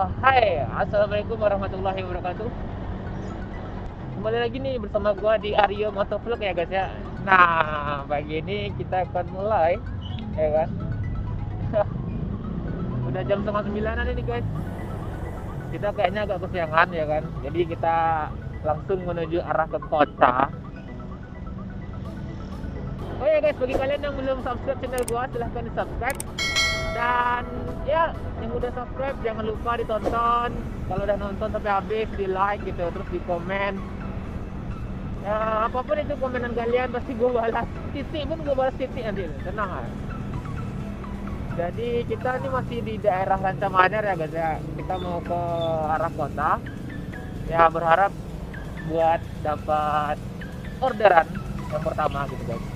Hai, assalamualaikum warahmatullahi wabarakatuh. Kembali lagi nih bersama gua di Aryo Motovlog ya guys ya. Nah, pagi ini kita akan mulai, ya kan? Udah jam setengah sembilanan ini guys. Kita kayaknya agak kesiangan ya kan. Jadi kita langsung menuju arah ke kota. Oh ya guys, bagi kalian yang belum subscribe channel gua, silahkan di subscribe. Dan ya, yang udah subscribe jangan lupa ditonton. Kalau udah nonton sampai habis, di like gitu, terus di komen. Ya, apapun itu komenan kalian pasti gue balas. Titik pun gue balas titik nanti, tenang aja. Jadi kita ini masih di daerah Rancamanyar ya guys ya. Kita mau ke arah kota. Ya berharap buat dapat orderan yang pertama gitu guys.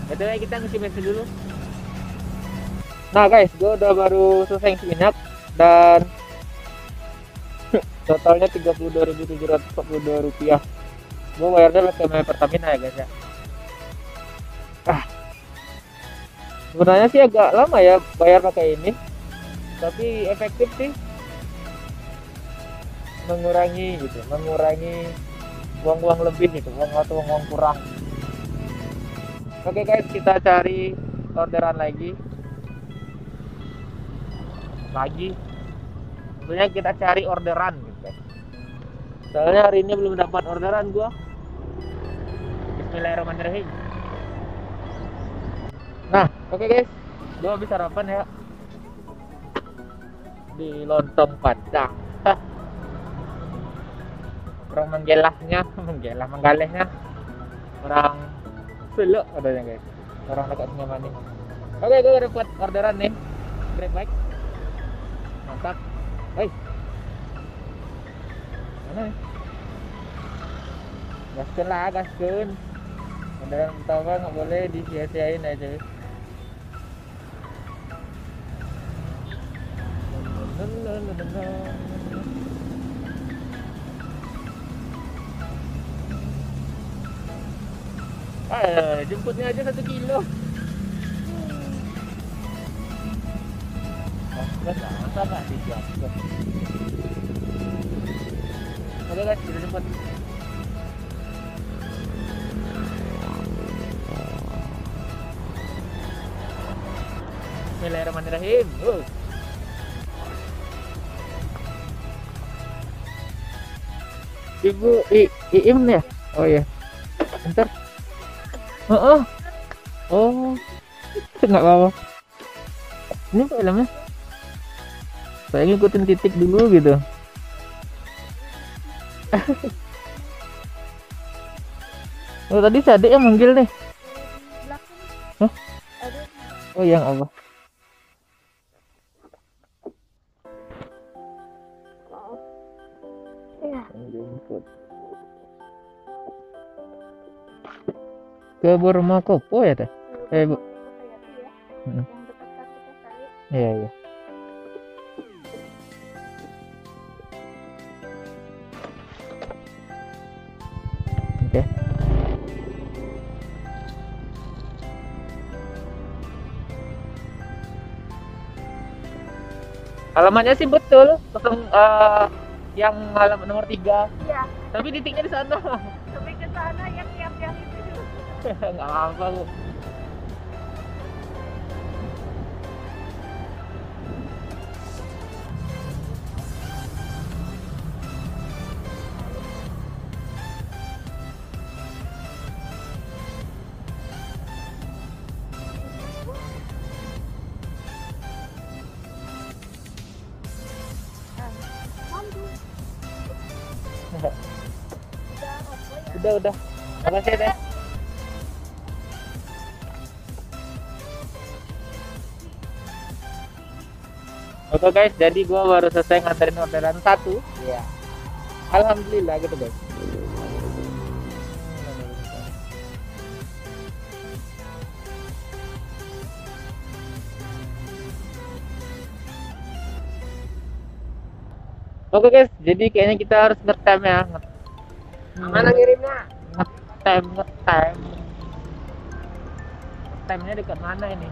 Jadi kita ngisi bensin dulu. Nah guys, gue udah baru selesai ngisi minyak dan totalnya Rp32.742. Gue bayarnya pakai Pertamina ya guys ya. Sebenarnya sih agak lama ya bayar pakai ini, tapi efektif sih, mengurangi uang-uang lebih gitu, uang kurang. Oke guys, kita cari orderan lagi. Sebenarnya kita cari orderan gitu guys. Soalnya hari ini belum dapat orderan gua. Bismillahirrahmanirrahim. Nah, oke guys, gua habis sarapan ya di lontong padang. Orang menggalehnya orang Selo adanya guys, orang dekat Senyamani. Oke, gue udah dapat orderan nih, Grab bike, mantap. Mana nih? Gaskeun. Orderan pertama nggak boleh disia-siain aja. Jemputnya aja 1 kilo. Masa nggak dijemput? Oke guys, kita jemput. Bismillahirrahmanirrahim. Ibu Iim ya? Oh iya. Bentar. Oh, nggak apa-apa. Ini filmnya. Saya ngikutin titik dulu gitu. Oh tadi si adik yang manggil nih. Hah? Oh yang apa? Jemput. Ke Burmakopo ya teh? Bu. Iya. Oke. Alamatnya sih betul, yang alamat nomor 3. Iya. Tapi titiknya di sana. Sampai ke sana yang itu juga. Nggak apa-apa Bu. Udah. Makasih deh. Oke guys, jadi gua baru selesai nganterin orderan 1. Iya. Alhamdulillah gitu guys. Oke guys, jadi kayaknya kita harus ngetem ya. Mana ngirimnya? Ngetem. Ngetemnya dekat mana ini?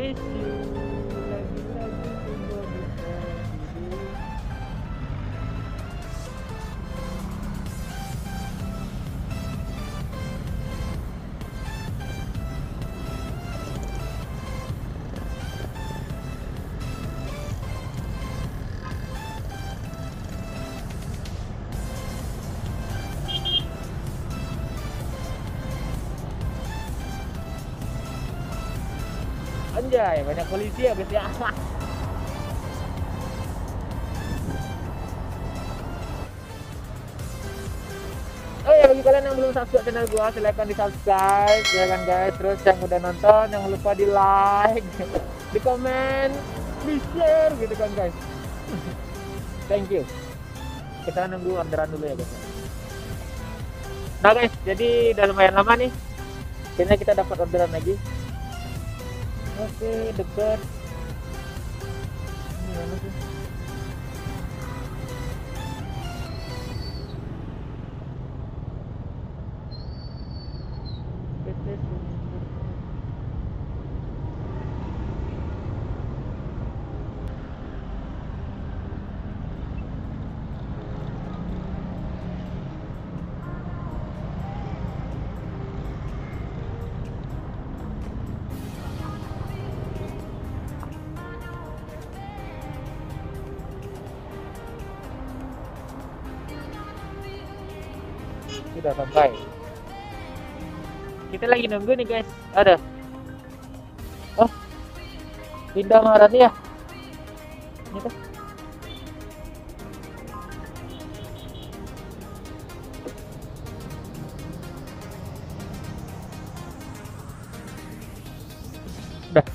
miss you. Lagi-lagi gue bisa hidup. Anjay, banyak polisi ya guys ya. Oh ya, bagi kalian yang belum subscribe channel gua, silahkan di subscribe ya kan guys. Terus yang udah nonton jangan lupa di like, di komen, di share gitu kan guys. Thank you. Kita nunggu orderan dulu ya guys. Nah guys, jadi udah lumayan lama nih. Kayaknya kita dapat orderan lagi. Oke, dekat. Ini mana sih? Sudah sampai. Kita lagi nunggu nih guys. Ada. Oh, pindah Maharani ya. Ini tuh. Udah.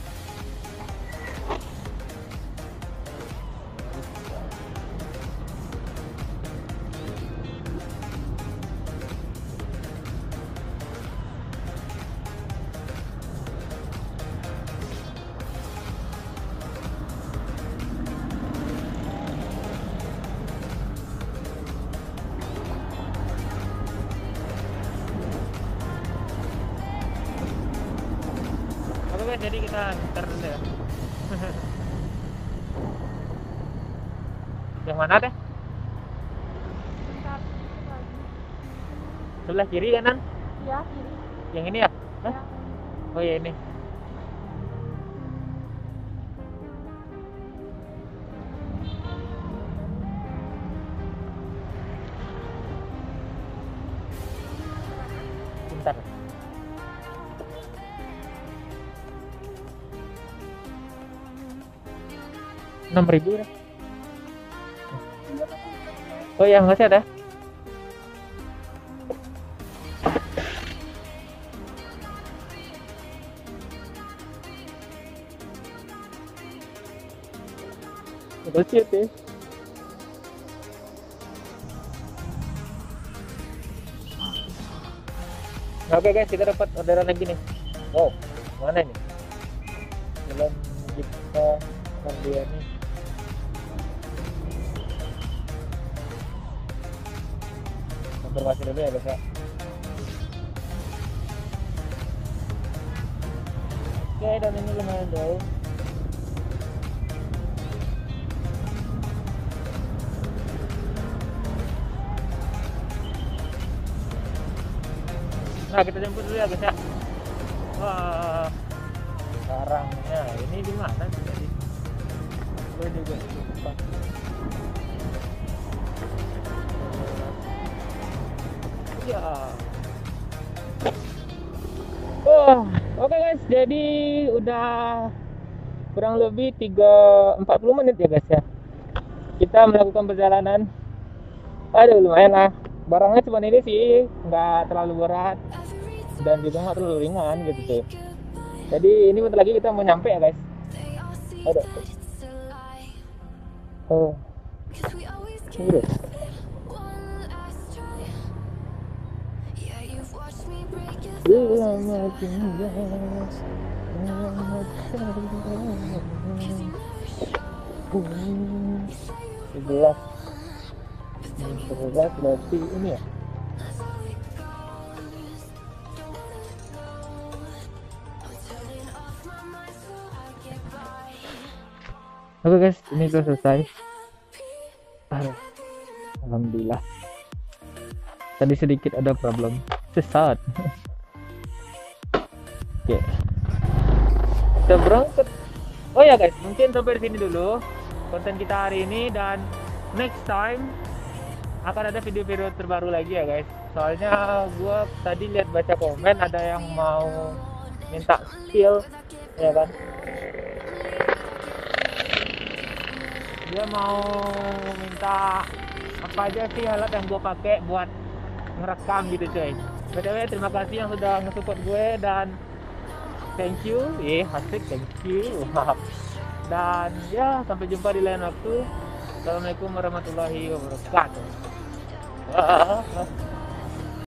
Oke, jadi kita ntar dulu ya. Yang mana deh? Sebelah kiri kanan? Ya, kiri. Yang ini ya? Hah? Ya. Oh ya ini. Bentar. 6.000 ya. Oh ya, nggak sih ada. Bullshit ya. Oke guys, kita dapat orderan lagi nih. Wow, mana ini? Belum kita dia nih. Konfirmasi dulu ya guys ya. Oke, dan ini lumayan jauh. Nah, kita jemput dulu ya guys ya. Wah, sarangnya ini di mana sih tadi? Gue juga lupa. Ya. Oh, oke guys, jadi udah kurang lebih 40 menit ya guys ya. Kita melakukan perjalanan. Aduh, lumayan lah. Barangnya cuma ini sih, nggak terlalu berat dan juga nggak terlalu ringan gitu tuh. Jadi ini bentar lagi kita mau nyampe ya guys. Aduh. Oh. Udah. Sebelas berarti ini ya. Oke guys, ini udah selesai. Alhamdulillah. Tadi sedikit ada problem sesat. Oke, kita berangkat. Oh ya guys, mungkin sampai di sini dulu konten kita hari ini, dan next time akan ada video-video terbaru lagi ya guys. Soalnya gua tadi lihat baca komen ada yang mau minta skill, ya kan? Dia mau minta apa aja sih alat yang gue pakai buat ngerekam gitu cuy. BTW terima kasih yang sudah nge-support gue, dan thank you, asik, thank you. Dan ya, sampai jumpa di lain waktu. Assalamualaikum warahmatullahi wabarakatuh.